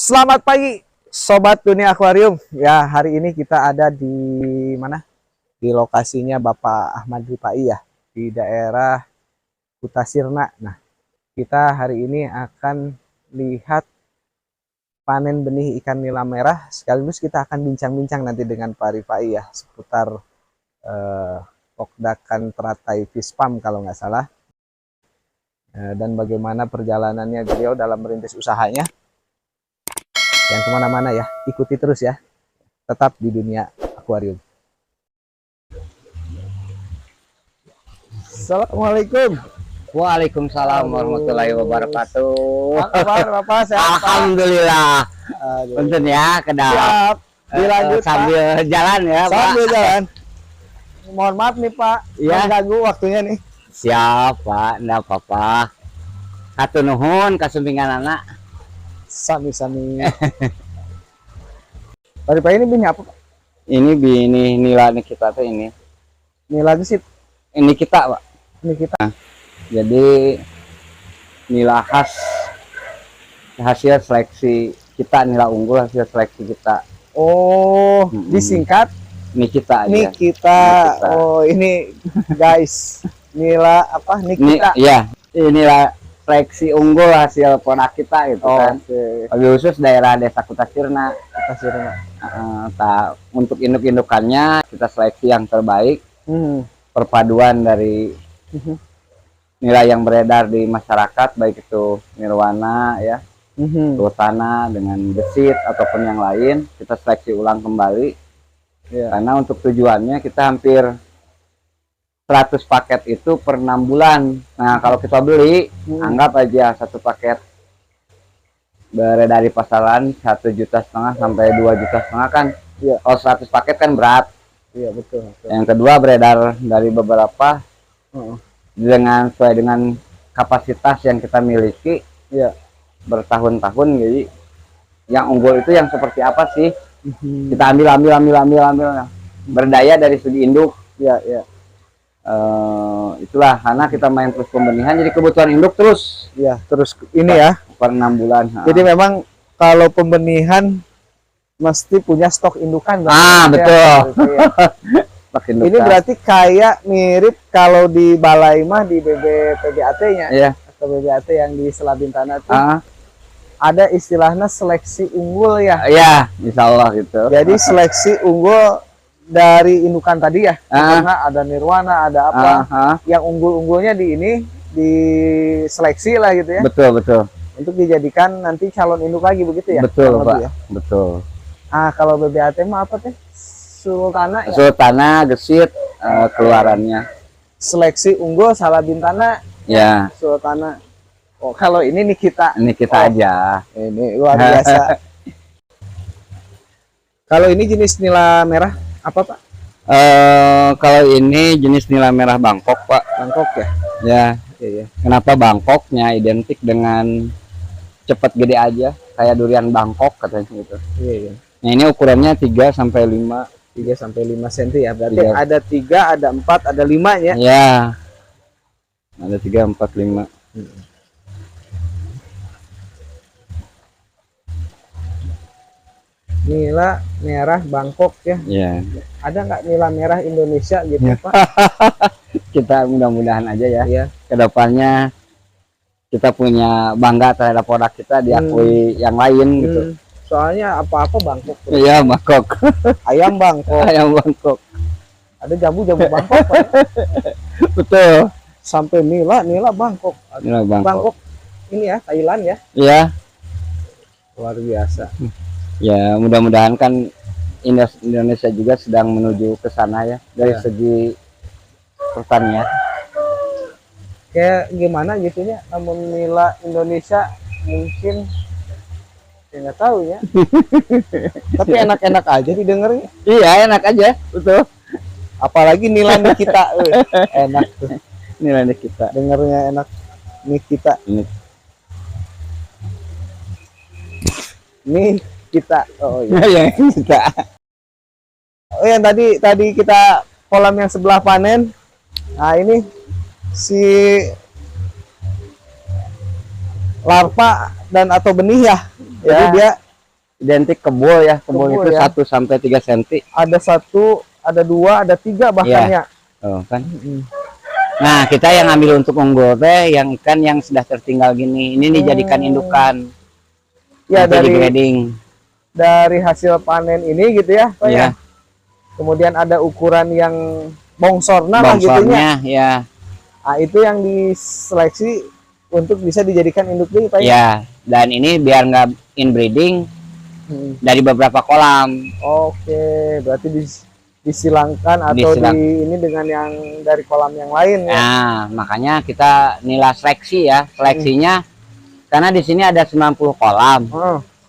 Selamat pagi, Sobat Dunia Akuarium. Ya, hari ini kita ada di mana? Di lokasinya Bapak Ahmad Ripai ya, di daerah Kuta Sirna. Nah, kita hari ini akan lihat panen benih ikan nila merah. Sekaligus kita akan bincang-bincang nanti dengan Pak Ripai ya, seputar Pokdakan Teratai Fish Farm kalau nggak salah. Dan bagaimana perjalanannya beliau dalam merintis usahanya. Yang kemana-mana ya, ikuti terus ya, tetap di dunia akuarium. Assalamualaikum. Waalaikumsalam warahmatullahi wabarakatuh. Apa kabar Bapak? Sehat, Alhamdulillah. Punten ya, kedap. Siap. Dilanjut sambil Pak. jalan ya, Sambil Pak. jalan. Mohon maaf nih Pak, Ya. mengganggu waktunya nih. Siap, Pak. Enggak apa-apa. Hatur nuhun kasumpingan anak. Sami-sami. Pak Ripai ini punya apa Pak? Ini bini nila kita tuh ini. Ini lagi sih, Ini kita, Pak. ini kita. Jadi nila khas hasil seleksi kita, nila unggul hasil seleksi kita. Oh, disingkat Ini kita aja. Nih kita. Oh, ini guys. Nila apa? Nih Ini kita. ya, inilah seleksi unggul hasil produk kita gitu kan. Oke. Lebih khusus daerah Desa Kuta Sirna. Kuta Sirna. Untuk induk-indukannya kita seleksi yang terbaik, perpaduan dari nilai yang beredar di masyarakat, baik itu nirwana ya, sultana dengan gesit ataupun yang lain, kita seleksi ulang kembali. Karena untuk tujuannya kita hampir 100 paket itu per 6 bulan. Nah, kalau kita beli, anggap aja satu paket beredar di pasaran 1,5 juta sampai 2,5 juta kan. Iya. Kalau 100 paket kan berat. Iya, betul. Yang kedua beredar dari beberapa dengan sesuai dengan kapasitas yang kita miliki. Iya. Bertahun-tahun, jadi yang unggul itu yang seperti apa sih? Kita ambil. Berdaya dari segi induk. Iya, iya. Itulah karena kita main terus pembenihan, jadi kebutuhan induk terus. Iya, terus ini ya. Per 6 bulan. Jadi memang kalau pembenihan mesti punya stok indukan. Betul. Ya. Ini berarti kayak mirip kalau di Balai mah di PBAT-nya. Iya. Atau BBAT yang di Selabintana itu. Ada istilahnya seleksi unggul ya. Iya, insya Allah gitu. Jadi seleksi unggul dari indukan tadi ya. Karena ada nirwana, ada apa. Yang unggul-unggulnya di ini diseleksi lah gitu ya. Betul, betul. Untuk dijadikan nanti calon induk lagi begitu ya. Betul, Pak. Ya? Betul. Kalau BBAT mah apa teh? Sultana ya. Sultana gesit keluarannya. Seleksi unggul Salabintana. Ya. Sultana. Oh, kalau ini nih kita. Ini kita aja. Ini luar biasa. Kalau ini jenis nila merah apa Pak? Kalau ini jenis nila merah Bangkok, Pak. Bangkok ya. Ya. Iya. Kenapa Bangkoknya identik dengan cepat gede aja, kayak durian Bangkok katanya gitu. Iya. Nah, ini ukurannya 3 sampai 5. 3 sampai 5 cm ya. Berarti 3. ada 3, ada 4, ada 5 ya. Ya. Ada 3, 4, 5. Nila merah Bangkok ya. Ya. Ada nggak nila merah Indonesia gitu Ya. Pak? Kita mudah-mudahan aja ya. Iya. Kedepannya kita punya bangga terhadap produk kita diakui yang lain gitu. Soalnya apa-apa Bangkok. Iya, Bangkok. Ayam Bangkok. Ayam Bangkok. Ada jamu-jamu Bangkok Pak. Betul. Sampai nila Bangkok. Nila Bangkok. Ini ya Thailand ya. Iya. Luar biasa. Ya, mudah-mudahan kan Indonesia juga sedang menuju ke sana ya dari segi pertanian. Kayak gimana gitu ya, namun nila Indonesia mungkin saya nggak tahu ya. Tapi enak-enak aja didengarnya. Iya, enak aja, betul. Apalagi nila nih kita, enak tuh. Nilai kita. Dengarnya enak nih kita. Nih kita. Oh iya. Yang kita. Oh yang tadi kita kolam yang sebelah panen. Nah ini si larva dan atau benih ya. Jadi dia identik kebul ya. Kebul itu ya. 1 sampai 3 cm. Ada 1, ada 2, ada 3 bahkan ya. Oh, kan. Nah, kita yang ambil untuk unggul teh yang ikan yang sudah tertinggal gini. Ini dijadikan indukan. Ya, nanti dari hasil panen ini gitu ya, Pak ya. Kemudian ada ukuran yang bongsornya lah gitunya. Ya. Nah, itu yang diseleksi untuk bisa dijadikan induk deh, Pak ya. Dan ini biar nggak inbreeding dari beberapa kolam. Oke, berarti disilangkan atau ini dengan yang dari kolam yang lain ya. Nah, makanya kita nilai seleksi ya. Seleksinya karena di sini ada 90 kolam.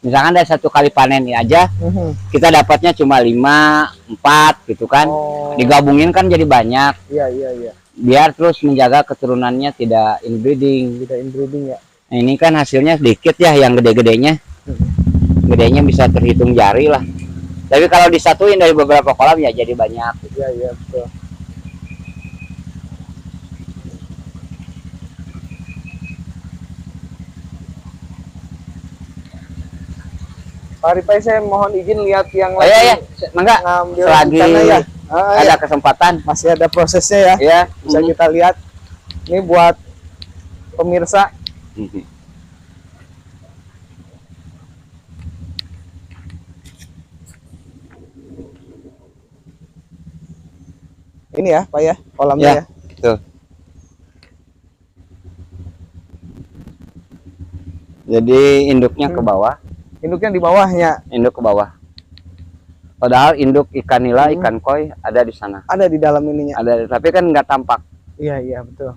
Misalkan ada 1 kali panen aja, kita dapatnya cuma 5, 4 gitu kan. Digabungin kan jadi banyak. Iya. Biar terus menjaga keturunannya tidak inbreeding. Tidak inbreeding ya. Nah, ini kan hasilnya sedikit ya, yang gede-gedenya. Gedenya bisa terhitung jari lah. Tapi kalau disatuin dari beberapa kolam ya jadi banyak. Iya, betul. Pak Ripai, saya mohon izin lihat yang lagi. Ya. Mangga. Selagi ya. Ada kesempatan. Masih ada prosesnya ya. Ya. Bisa kita lihat. Ini buat pemirsa. Ini ya, Pak ya, kolamnya ya. Betul. Jadi induknya ke bawah. Induknya di bawahnya. Induk ke bawah. Padahal induk ikan nila, ikan koi ada di sana. Ada di dalam ininya. Ada, tapi kan nggak tampak. Iya, betul.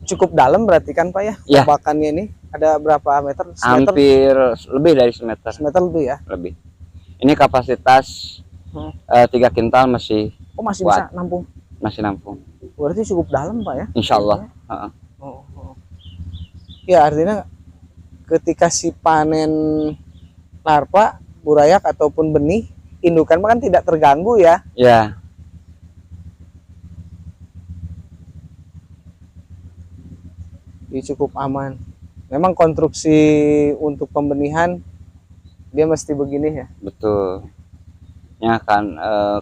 Cukup dalam berarti kan, Pak ya? Ya. Kobakannya ini ada berapa meter? Hampir lebih dari semeter. Semeter lebih ya? Lebih. Ini kapasitas 3 kintal masih. Oh, masih bisa nampung? Masih nampung. Berarti cukup dalam, Pak ya? Insya Allah. Ya, artinya ketika si panen larva, burayak ataupun benih, indukan kan tidak terganggu ya? Ya. Jadi cukup aman. Memang konstruksi untuk pembenihan dia mesti begini ya? Betul. Ya kan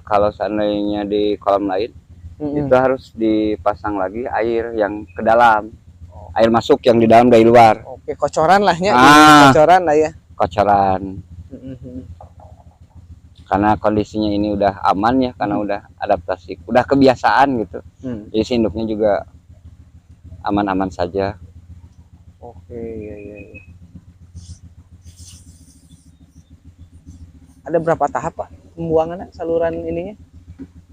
kalau seandainya di kolam lain itu harus dipasang lagi air yang ke dalam. Air masuk yang di dalam dari luar. Oke, kocoran lah ya. Kocoran lah ya. Kocoran. Karena kondisinya ini udah aman ya, karena udah adaptasi, udah kebiasaan gitu. Jadi si induknya juga aman-aman saja. Oke, iya. Ada berapa tahap, Pak, pembuangannya, saluran ininya?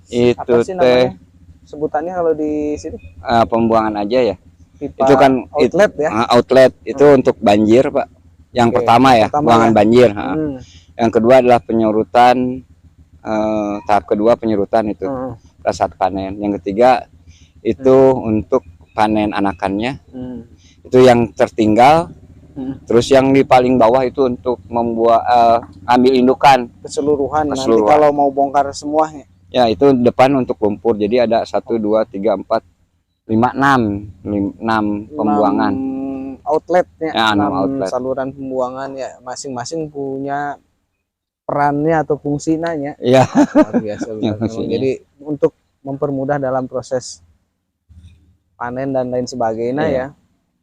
Itu teh sebutannya kalau di sini? Pembuangan aja ya. Pipa itu kan outlet ya. Outlet itu untuk banjir, Pak. Yang pertama ya, pembuangan banjir. Yang kedua adalah penyurutan, tahap kedua penyurutan itu saat panen. Yang ketiga itu untuk panen anakannya. Itu yang tertinggal. Terus yang di paling bawah itu untuk membuat ambil indukan keseluruhan. Nanti kalau mau bongkar semuanya. Ya, itu depan untuk lumpur. Jadi ada 1, 2, 3, 4, 5, 6 pembuangan. Outletnya. Ya, 6 outlet. Saluran pembuangan ya, masing-masing punya perannya atau fungsinya. Iya. Luar biasa. Jadi untuk mempermudah dalam proses panen dan lain sebagainya ya.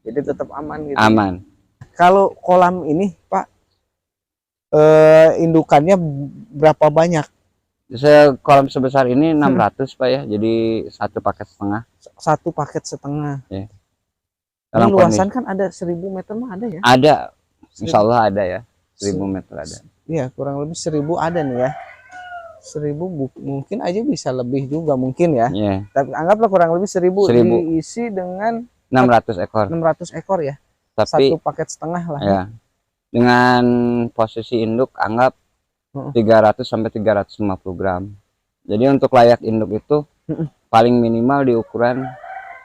Jadi tetap aman gitu. Aman. Kalau kolam ini, Pak, indukannya berapa banyak? Kolam sebesar ini 600 Pak ya, jadi 1,5 paket. 1,5 paket. Ya. Dalam luasan kan ada 1000 meter mah ada ya? Ada, insya Allah ada ya, 1000 meter ada. Iya, kurang lebih 1000 ada nih ya. 1000 mungkin aja bisa lebih juga mungkin ya. Tapi anggaplah kurang lebih 1000 diisi dengan 600 ekor. 600 ekor ya. Tapi 1,5 paket lah. Ya. Dengan posisi induk anggap 300 sampai 350 gram. Jadi untuk layak induk itu paling minimal di ukuran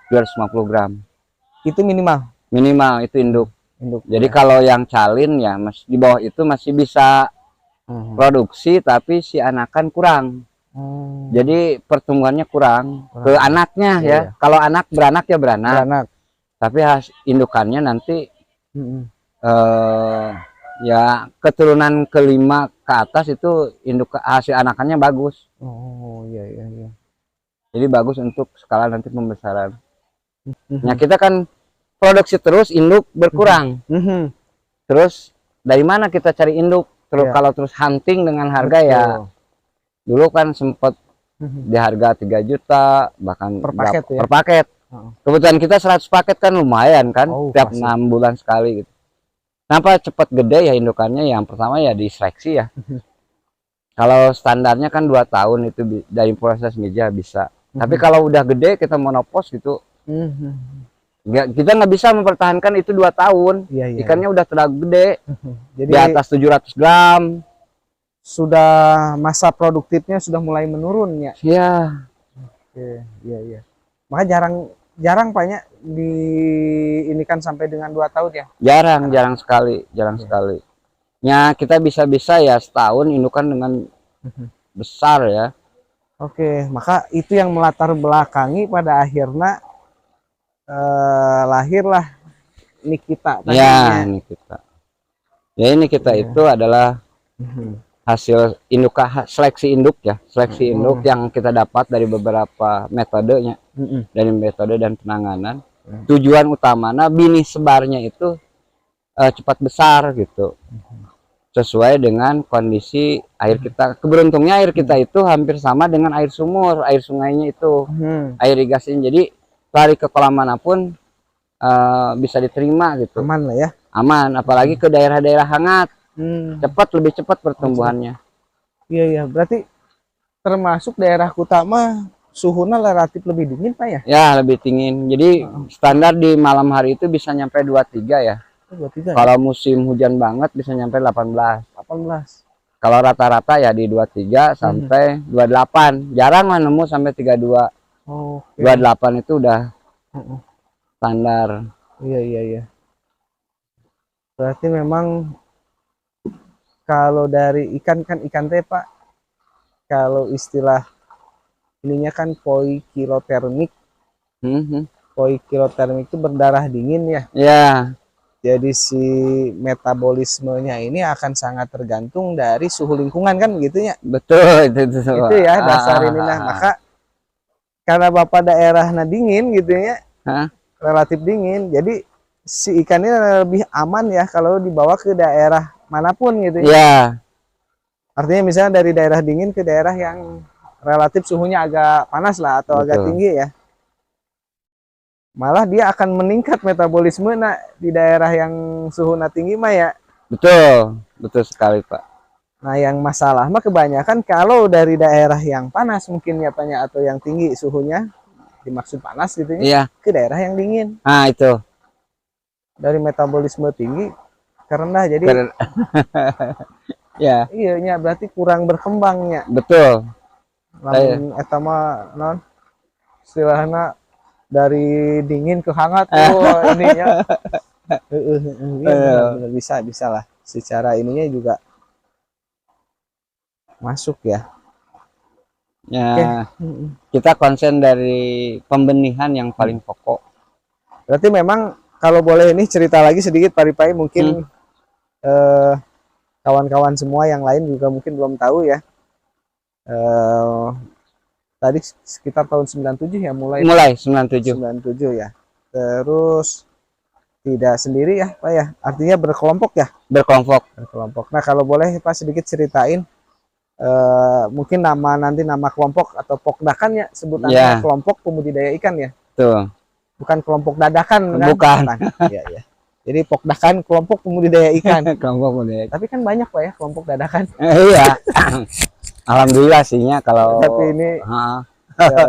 250 gram. Itu minimal. Minimal itu induk. Jadi kalau yang calin ya di bawah itu masih bisa produksi, tapi si anakan kurang. Jadi pertumbuhannya kurang ke anaknya ya. Kalau anak beranak ya beranak. Tapi indukannya nanti Ya keturunan kelima ke atas itu induk hasil anakannya bagus. Oh iya iya iya. Jadi bagus untuk skala nanti pembesaran. Nah kita kan produksi terus, induk berkurang. Terus dari mana kita cari induk? Terus Iya. kalau terus hunting dengan harga ya dulu kan sempat di harga 3 juta bahkan Per paket ya? per paket. Kebetulan kita 100 paket kan lumayan kan, tiap pasti. 6 bulan sekali gitu. Kenapa cepat gede ya indukannya? Yang pertama ya diseleksi ya. Kalau standarnya kan 2 tahun itu dari proses meja bisa. Tapi kalau udah gede kita monopos gitu, kita nggak bisa mempertahankan itu 2 tahun. Ikannya udah terlalu gede, Jadi di atas 700 gram. Sudah masa produktifnya sudah mulai menurun ya. Iya. Iya iya. Maka jarang Pak ya di ini kan sampai dengan 2 tahun ya. Jarang sekali. Ya kita bisa ya setahun indukan dengan besar ya. Oke, maka itu yang melatar belakangi pada akhirnya lahirlah Nikita tadinya. Ya, Nikita. Ya ini kita itu adalah hasil seleksi induk ya, seleksi induk yang kita dapat dari beberapa metodenya, dari metode dan penanganan. Tujuan utamanya bini sebarnya itu cepat besar gitu, sesuai dengan kondisi air kita. Keberuntungnya air kita itu hampir sama dengan air sumur, air sungainya itu, air irigasinya. Jadi lari ke kolam manapun bisa diterima gitu, aman lah ya, aman. Apalagi ke daerah-daerah hangat, lebih cepat pertumbuhannya. Iya iya, berarti termasuk daerah Kutama suhunya relatif lebih dingin Pak ya? Ya lebih dingin. Jadi standar di malam hari itu bisa nyampe 23 ya. 23 kalau musim hujan banget bisa nyampe 18. Kalau rata-rata ya di 23 sampai 28. Jarang nemu sampai 32. 28 itu udah standar. Iya iya iya. Berarti memang kalau dari ikan kan ikan teh Pak, kalau istilah ininya kan poikilotermik. Poikilotermik itu berdarah dingin ya. Ya. Jadi si metabolismenya ini akan sangat tergantung dari suhu lingkungan kan begitu ya. Betul itu ya dasar ini. Nah maka karena Bapak daerahnya dingin gitu ya, relatif dingin, jadi si ikannya lebih aman ya kalau dibawa ke daerah manapun gitu ya. Artinya misalnya dari daerah dingin ke daerah yang relatif suhunya agak panas lah atau agak tinggi ya, malah dia akan meningkat metabolisme di daerah yang suhunya tinggi mah ya. Betul sekali Pak. Nah yang masalah mah kebanyakan kalau dari daerah yang panas mungkin ya Pak ya, atau yang tinggi suhunya, dimaksud panas gitu ya, ke daerah yang dingin. Nah itu dari metabolisme tinggi karena jadi ya iya berarti kurang berkembangnya. Betul. Lamun eta mah non istilahnya dari dingin ke hangat ininya. Bener, bisa lah secara ininya juga masuk ya. Kita konsen dari pembenihan yang paling pokok. Berarti memang kalau boleh ini cerita lagi sedikit Pak Ripai, mungkin kawan-kawan semua yang lain juga mungkin belum tahu ya. Tadi sekitar tahun 97 ya mulai 97 ya. Terus tidak sendiri ya Pak ya, artinya berkelompok ya. Berkelompok. Nah kalau boleh Pak sedikit ceritain mungkin nanti nama kelompok atau pokdakan ya sebutannya, kelompok pembudidaya ikan ya. Bukan kelompok dadakan kan? Bukan. Ya. Jadi pokdakan kelompok pembudidaya ikan. Tapi kan banyak Pak ya kelompok dadakan. Iya. Alhamdulillah sihnya kalau. Tapi ini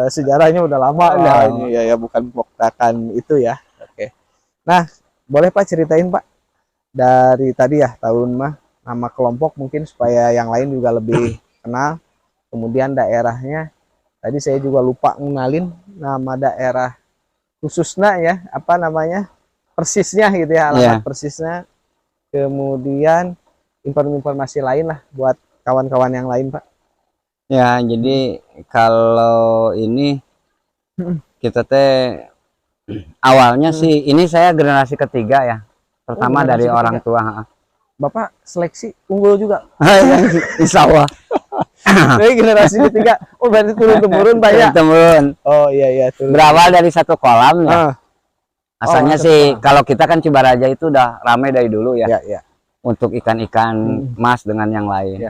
sejarahnya udah lama lah ini ya bukan pokdakan itu ya. Oke. Nah boleh Pak ceritain Pak dari tadi ya tahun mah nama kelompok mungkin supaya yang lain juga lebih kenal. Kemudian daerahnya tadi saya juga lupa ngenalin nama daerah khususnya ya, apa namanya persisnya gitu ya, alamat persisnya. Kemudian informasi lain lah buat kawan-kawan yang lain Pak. Ya jadi kalau ini kita teh awalnya sih ini saya generasi ketiga ya, pertama dari orang tua. Bapak seleksi unggul juga. Insya Allah. Jadi generasi ketiga. Oh berarti turun temurun Pak ya? Temurun. Oh iya turun. Berawal dari satu kolam ya. Asalnya sih kalau kita kan Cibaraja itu udah ramai dari dulu ya. Untuk ikan-ikan mas dengan yang lain.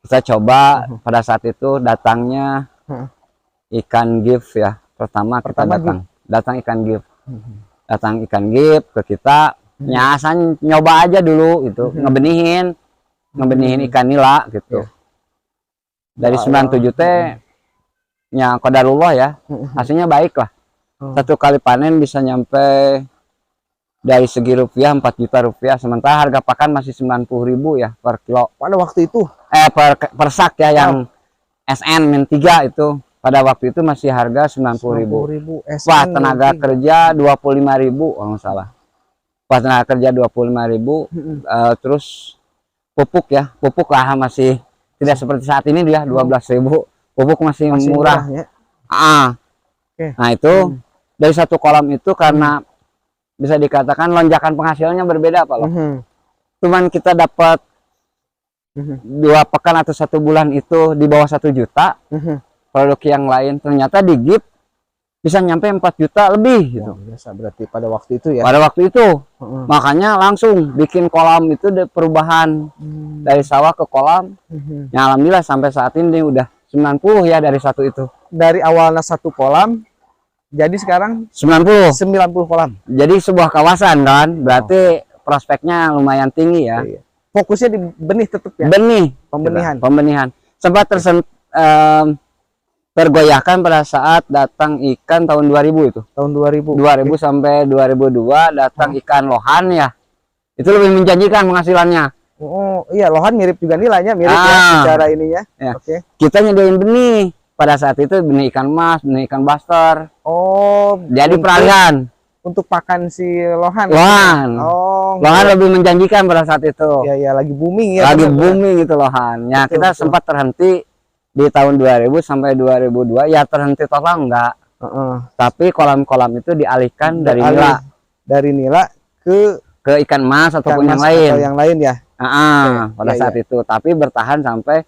Kita coba pada saat itu datangnya ikan gift ya. Pertama kita datang ikan gift. Datang ikan gift ke kita. Nyasan nyoba aja dulu itu ngebenihin ikan nila gitu. Dari 97 teh nya qadarullah ya. Hasilnya baik lah. Satu kali panen bisa nyampe dari segi rupiah 4 juta rupiah, sementara harga pakan masih 90.000 ya per kilo pada waktu itu. Per sak ya yang SN-3 itu pada waktu itu masih harga 90.000. Wah, tenaga kerja 25.000 kalau nggak salah. Pas tenaga kerja 25.000, terus pupuk ya, pupuk lah masih tidak seperti saat ini dia 12.000, pupuk masih murah. Nah itu dari satu kolam itu karena bisa dikatakan lonjakan penghasilannya berbeda Pak loh. Cuman kita dapat 2 pekan atau 1 bulan itu di bawah 1 juta, produk yang lain ternyata di GIP bisa nyampe 4 juta lebih gitu. Biasa berarti pada waktu itu ya. Pada waktu itu. Makanya langsung bikin kolam itu perubahan dari sawah ke kolam. Ya alhamdulillah sampai saat ini udah 90 ya dari satu itu. Dari awalnya 1 kolam jadi sekarang 90 kolam. Jadi sebuah kawasan kan. Berarti prospeknya lumayan tinggi ya. Fokusnya di benih tetap ya. Benih, pembenihan. Sempat tergoyahkan pada saat datang ikan tahun 2000 itu. Tahun 2000 sampai 2002 datang ikan lohan ya. Itu lebih menjanjikan penghasilannya. Oh iya, lohan mirip juga nilainya mirip ya secara ininya. Kita nyediain benih pada saat itu, benih ikan mas, benih ikan baster. Oh, jadi peralihan untuk pakan si lohan. Lohan lebih menjanjikan pada saat itu. Ya lagi booming ya. Lagi booming itu lohan. Ya kita sempat terhenti di tahun 2000 sampai 2002 ya, terhenti total enggak. Tapi kolam-kolam itu dialihkan dari nila ke ikan mas ataupun yang lain. Atau yang lain ya. Pada saat itu, tapi bertahan sampai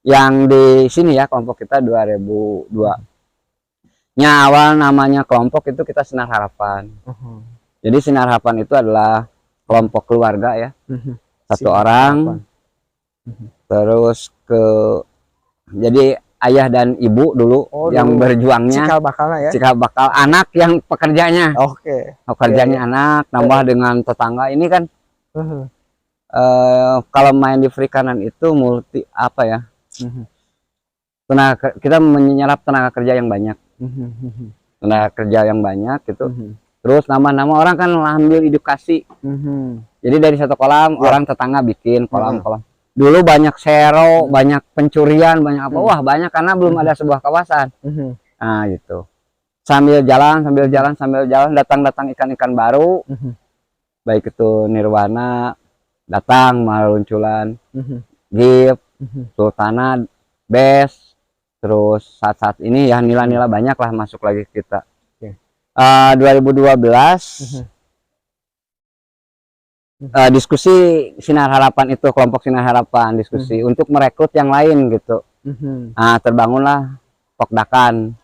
yang di sini ya, kelompok kita 2002. Nya awal namanya kelompok itu kita Sinar Harapan. Jadi Sinar Harapan itu adalah kelompok keluarga ya. Satu orang. Terus jadi ayah dan ibu dulu yang berjuangnya, cikal bakal anak yang pekerjanya. Pekerjanya anak nambah dengan tetangga ini kan. Kalau main di perikanan itu multi apa ya? Kita menyerap tenaga kerja yang banyak. Gitu. Terus nama-nama orang kan ambil edukasi. Jadi dari satu kolam orang tetangga bikin kolam-kolam. Dulu banyak sero, banyak pencurian, banyak apa, wah banyak karena belum ada sebuah kawasan. Nah gitu. Sambil jalan datang ikan-ikan baru. Baik itu Nirwana datang melunculan, GIF, Sultana, Bes, terus saat-saat ini ya nila-nila banyak lah masuk lagi kita. 2012 diskusi Sinar Harapan itu, kelompok Sinar Harapan diskusi untuk merekrut yang lain gitu. Nah terbangunlah Pokdakan.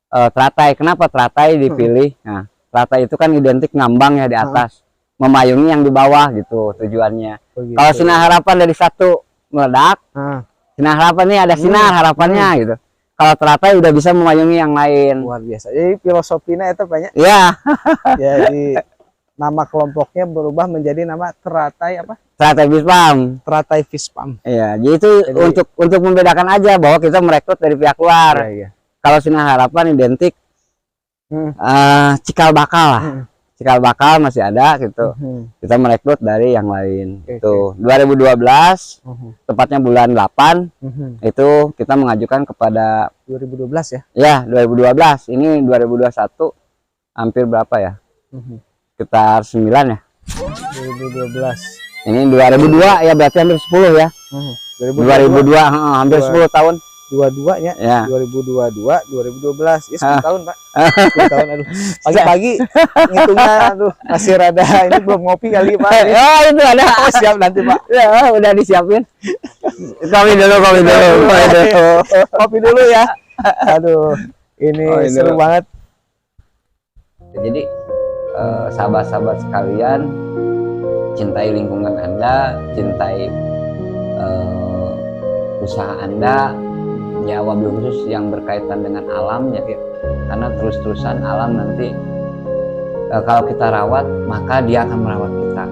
Teratai, kenapa teratai dipilih? Nah teratai itu kan identik ngambang ya di atas, memayungi yang di bawah gitu tujuannya. Kalau Sinar Harapan dari satu meledak, Sinar Harapan ini ada sinar harapannya gitu. Kalau teratai udah bisa memayungi yang lain. Luar biasa. Jadi filosofinya itu banyak. Ya. Jadi nama kelompoknya berubah menjadi nama Teratai apa? Teratai Fispam. Teratai Fispam. Iya, jadi itu untuk membedakan aja bahwa kita merekrut dari pihak luar. Kalau Sinar Harapan identik cikal bakal lah. Cikal bakal masih ada gitu. Kita merekrut dari yang lain. Itu 2012, tepatnya bulan 8, itu kita mengajukan kepada 2012 ya? Ya, 2012. Ini 2021 hampir berapa ya? Sekitar 9 ya. 2012. Ini 2002 ya, berarti hampir 10 ya. 2002 hampir 10 tahun. 22 nya, Ya. 2022, 2012, ya 10 tahun Pak, 10 tahun, aduh, pagi-pagi ngitungnya, aduh, masih rada, ini belum ngopi kali Pak, Oh, itu ada. oh siap nanti Pak, Ya, udah disiapin. Kopi dulu. kopi dulu ya, aduh, ini seru banget. Jadi sahabat-sahabat sekalian, cintai lingkungan Anda, cintai usaha Anda, ya wabil khusus yang berkaitan dengan alam ya, karena terus-terusan alam nanti kalau kita rawat maka dia akan merawat kita.